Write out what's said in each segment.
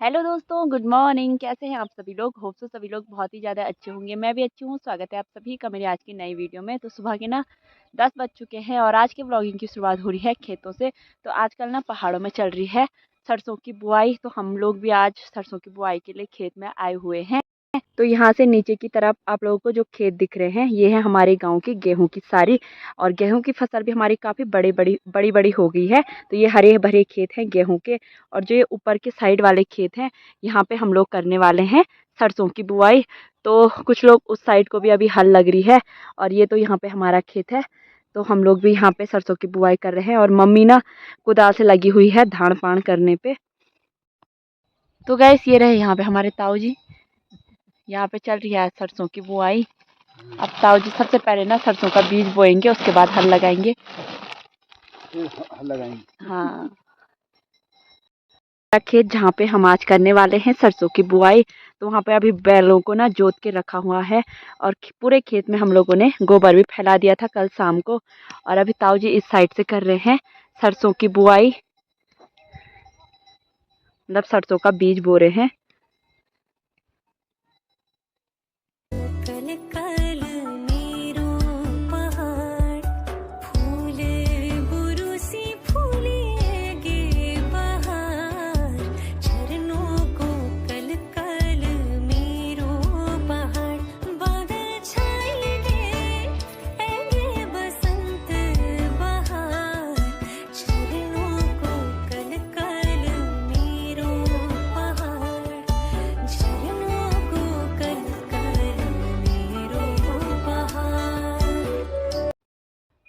Hello दोस्तों, good morning. कैसे हैं आप सभी लोग? होप सो सभी लोग बहुत ही ज़्यादा अच्छे होंगे। मैं भी अच्छी हूँ। स्वागत है आप सभी का मेरी आज की नई वीडियो में। तो सुबह के ना 10 बज चुके हैं और आज के व्लॉगिंग की शुरुआत हो रही है खेतों से। तो आजकल ना पहाड़ों में चल रही है सरसों की बुआई। तो हम लोग भी आज सरसों की बुआई के लिए खेत में आए हुए हैं। तो यहाँ से नीचे की तरफ आप लोगों को जो खेत दिख रहे हैं, ये है हमारे गांव की गेहूं की सारी। और गेहूं की फसल भी हमारी काफ़ी बड़ी बड़ी हो गई है। तो ये हरे भरे खेत हैं गेहूं के। और जो ये ऊपर के साइड वाले खेत हैं, यहाँ पे हम लोग करने वाले हैं सरसों की बुआई। तो कुछ लोग उस साइड को भी अभी हल लग रही है। और ये तो यहाँ पे हमारा खेत है। तो हम लोग भी यहाँ पे सरसों की बुआई कर रहे हैं और मम्मी ना कुदाल से लगी हुई है धान पान करने पे। तो गैस ये रहे यहाँ पे हमारे ताऊ जी। यहाँ पे चल रही है सरसों की बुआई। अब ताऊ जी सबसे पहले ना सरसों का बीज बोएंगे, उसके बाद हल लगाएंगे। हाँ, खेत जहाँ पे हम आज करने वाले हैं सरसों की बुआई। तो वहाँ पे अभी बैलों को ना जोत के रखा हुआ है। और पूरे खेत में हम लोगों ने गोबर भी फैला दिया था कल शाम को। और अभी ताऊ जी इस साइड से कर रहे हैं सरसों की बुआई, मतलब सरसों का बीज बो रहे हैं।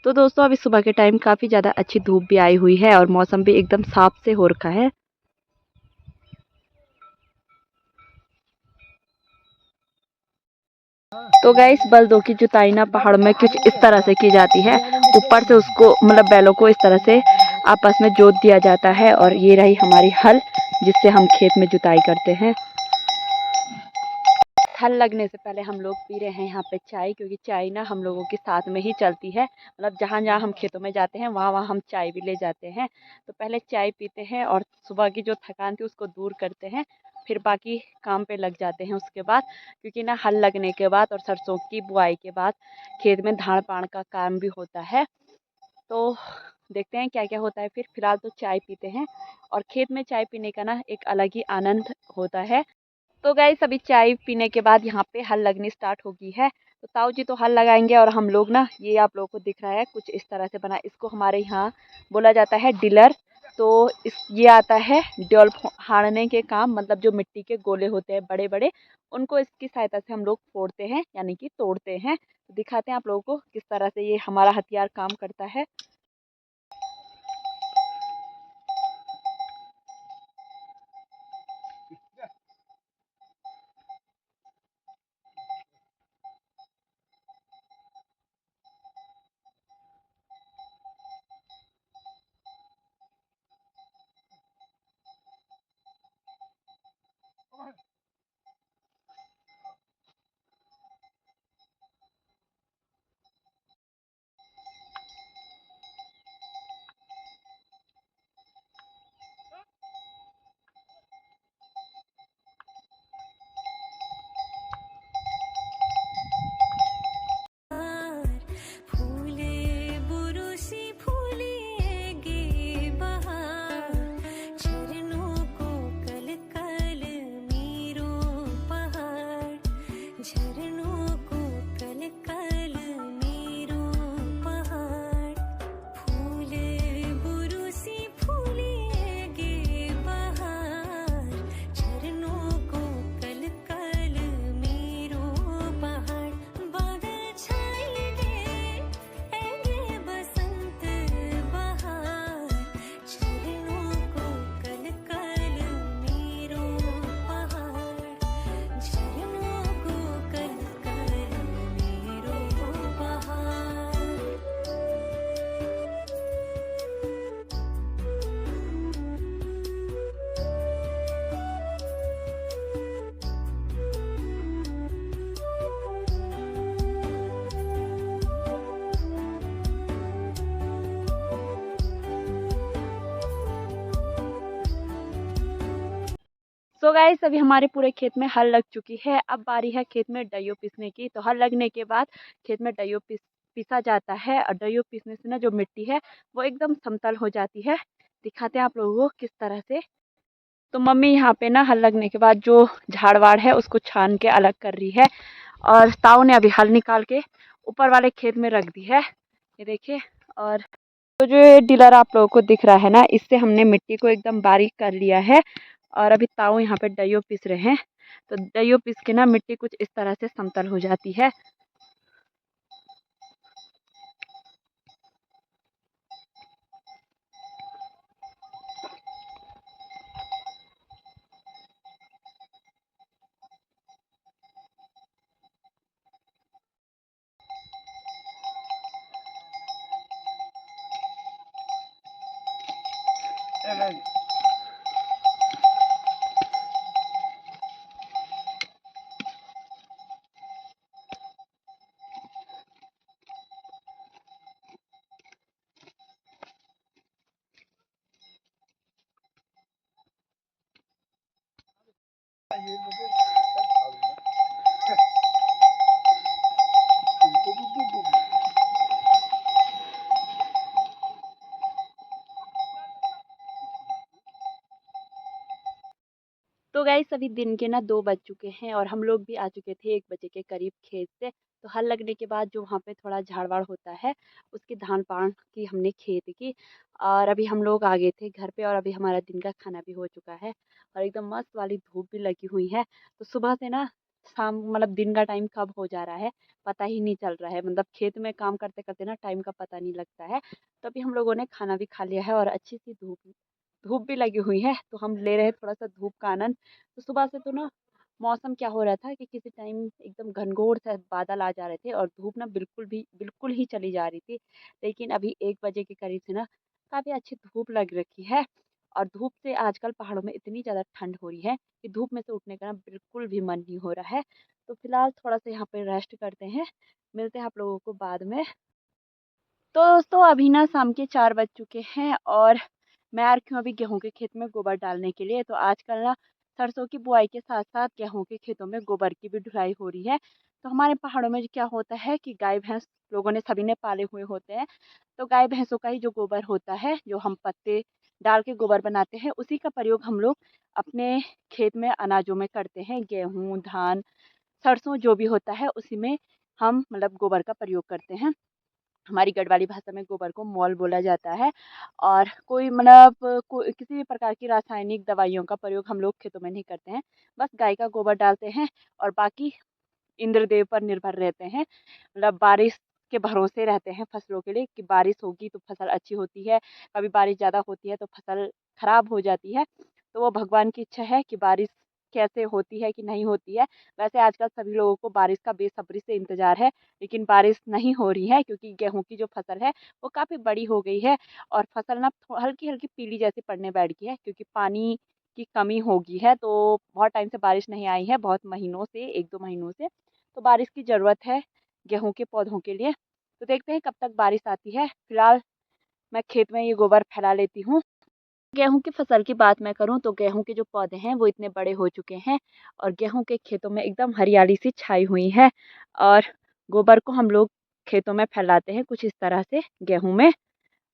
तो दोस्तों अभी सुबह के टाइम काफ़ी ज़्यादा अच्छी धूप भी आई हुई है और मौसम भी एकदम साफ से हो रखा है। तो गाइस बलदों की जुताई ना पहाड़ में कुछ इस तरह से की जाती है। ऊपर से उसको मतलब बैलों को इस तरह से आपस में जोत दिया जाता है। और ये रही हमारी हल, जिससे हम खेत में जुताई करते हैं। हल लगने से पहले हम लोग पी रहे हैं यहाँ पे चाय, क्योंकि चाय ना हम लोगों के साथ में ही चलती है। मतलब जहाँ जहाँ हम खेतों में जाते हैं वहाँ वहाँ हम चाय भी ले जाते हैं। तो पहले चाय पीते हैं और सुबह की जो थकान थी उसको दूर करते हैं। फिर बाकी काम पे लग जाते हैं उसके बाद। क्योंकि ना हल लगने के बाद और सरसों की बुआई के बाद खेत में धान पान का काम भी होता है। तो देखते हैं क्या क्या होता है। फिर फिलहाल तो चाय पीते हैं। और खेत में चाय पीने का ना एक अलग ही आनंद होता है। तो गाइस अभी चाय पीने के बाद यहाँ पे हल लगनी स्टार्ट हो गई है। तो ताऊ जी तो हल लगाएंगे और हम लोग ना, ये आप लोगों को दिख रहा है कुछ इस तरह से बना, इसको हमारे यहाँ बोला जाता है डिलर। तो ये आता है डोल हारने के काम, मतलब जो मिट्टी के गोले होते हैं बड़े बड़े, उनको इसकी सहायता से हम लोग फोड़ते हैं यानी कि तोड़ते हैं। तो दिखाते हैं आप लोगों को किस तरह से ये हमारा हथियार काम करता है। सो गाइस अभी हमारे पूरे खेत में हल लग चुकी है। अब बारी है खेत में डइयो पीसने की। तो हल लगने के बाद खेत में डइयो पीसा जाता है और डइयो पीसने से ना जो मिट्टी है वो एकदम समतल हो जाती है। दिखाते हैं आप लोगों को किस तरह से। तो मम्मी यहाँ पे ना हल लगने के बाद जो झाड़ वाड़ है उसको छान के अलग कर रही है और ताऊ ने अभी हल निकाल के ऊपर वाले खेत में रख दी है, ये देखिए। और तो जो ये डिलर आप लोगों को दिख रहा है ना, इससे हमने मिट्टी को एकदम बारीक कर लिया है। और अभी ताऊ यहाँ पे डइयो पीस रहे हैं। तो डइयो पीस के ना मिट्टी कुछ इस तरह से समतल हो जाती है। तो गाइस अभी दिन के ना 2 बज चुके हैं और हम लोग भी आ चुके थे 1 बजे के करीब खेत से। तो हल लगने के बाद जो वहाँ पे थोड़ा झाड़-वाड़ होता है, उसकी धान-पान की हमने खेत की। और अभी हम लोग आ गए थे घर पे और अभी हमारा दिन का खाना भी हो चुका है और एकदम मस्त वाली धूप भी लगी हुई है। तो सुबह से ना शाम मतलब दिन का टाइम कब हो जा रहा है, पता ही नहीं चल रहा है। मतलब खेत में काम करते-करते ना टाइम का पता नहीं लगता है। तो अभी हम लोगों ने खाना भी खा लिया है और अच्छी-सी धूप धूप भी लगी हुई है, तो हम ले रहे हैं थोड़ा-सा धूप का आनंद। तो सुबह से तो ना मौसम क्या हो रहा था कि किसी टाइम एकदम घनघोर से बादल आ जा रहे थे और धूप ना बिल्कुल ही चली जा रही थी। लेकिन अभी 1 बजे के करीब से ना काफ़ी अच्छी धूप लग रखी है। और धूप से आजकल पहाड़ों में इतनी ज़्यादा ठंड हो रही है कि धूप में से उठने का ना बिल्कुल भी मन नहीं हो रहा है। तो फिलहाल थोड़ा-सा यहाँ पे रेस्ट करते हैं, मिलते हैं आप लोगों को बाद में। तो दोस्तों अभी ना शाम के 4 बज चुके हैं और मैं आ रखी हूँ अभी गेहूँ के खेत में गोबर डालने के लिए। तो आजकल ना सरसों की बुआई के साथ-साथ गेहूँ के खेतों में गोबर की भी ढुलाई हो रही है। तो हमारे पहाड़ों में क्या होता है कि गाय-भैंस लोगों ने सभी ने पाले हुए होते हैं। तो गाय-भैंसों का ही जो गोबर होता है, जो हम पत्ते डाल के गोबर बनाते हैं, उसी का प्रयोग हम लोग अपने खेत में अनाजों में करते हैं। गेहूँ, धान, सरसों जो भी होता है उसी में हम मतलब गोबर का प्रयोग करते हैं। हमारी गढ़वाली भाषा में गोबर को मॉल बोला जाता है। और कोई मतलब किसी भी प्रकार की रासायनिक दवाइयों का प्रयोग हम लोग खेतों में नहीं करते हैं। बस गाय का गोबर डालते हैं और बाकी इंद्रदेव पर निर्भर रहते हैं। मतलब बारिश के भरोसे रहते हैं फसलों के लिए कि बारिश होगी तो फसल अच्छी होती है, कभी बारिश ज़्यादा होती है तो फसल खराब हो जाती है। तो वो भगवान की इच्छा है कि बारिश कैसे होती है कि नहीं होती है। वैसे आजकल सभी लोगों को बारिश का बेसब्री से इंतज़ार है, लेकिन बारिश नहीं हो रही है क्योंकि गेहूँ की जो फसल है वो काफ़ी बड़ी हो गई है और फसल ना हल्की-हल्की पीली जैसी पड़ने बैठ गई है क्योंकि पानी की कमी हो गई है। तो बहुत टाइम से बारिश नहीं आई है, बहुत महीनों से 1-2 महीनों से। तो बारिश की ज़रूरत है गेहूँ के पौधों के लिए। तो देखते हैं कब तक बारिश आती है। फिलहाल मैं खेत में ये गोबर फैला लेती हूँ। गेहूँ की फसल की बात मैं करूँ तो गेहूँ के जो पौधे हैं वो इतने बड़े हो चुके हैं और गेहूँ के खेतों में एकदम हरियाली सी छाई हुई है। और गोबर को हम लोग खेतों में फैलाते हैं कुछ इस तरह से गेहूँ में।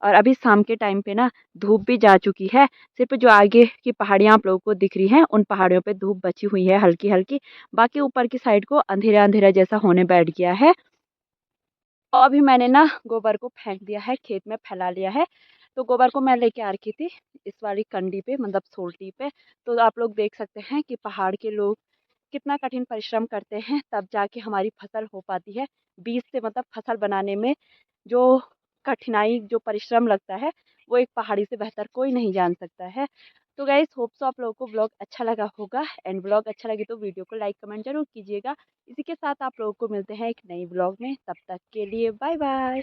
और अभी शाम के टाइम पे ना धूप भी जा चुकी है। सिर्फ़ जो आगे की पहाड़ियाँ आप लोगों को दिख रही हैं, उन पहाड़ियों पे धूप बची हुई है हल्की-हल्की। बाकी ऊपर की साइड को अंधेरा-अंधेरा जैसा होने बैठ गया है। और अभी मैंने ना गोबर को फेंक दिया है, खेत में फैला लिया है। तो गोबर को मैं लेके आ रखी थी इस वाली कंडी पे मतलब सोल्टी पे। तो आप लोग देख सकते हैं कि पहाड़ के लोग कितना कठिन परिश्रम करते हैं तब जाके हमारी फसल हो पाती है। बीज से मतलब फसल बनाने में जो कठिनाई जो परिश्रम लगता है वो एक पहाड़ी से बेहतर कोई नहीं जान सकता है। तो गाइस होप सो आप लोगों को ब्लॉग अच्छा लगा होगा एंड ब्लॉग अच्छा लगे तो वीडियो को लाइक कमेंट जरूर कीजिएगा। इसी के साथ आप लोगों को मिलते हैं एक नई ब्लॉग में, तब तक के लिए बाय बाय।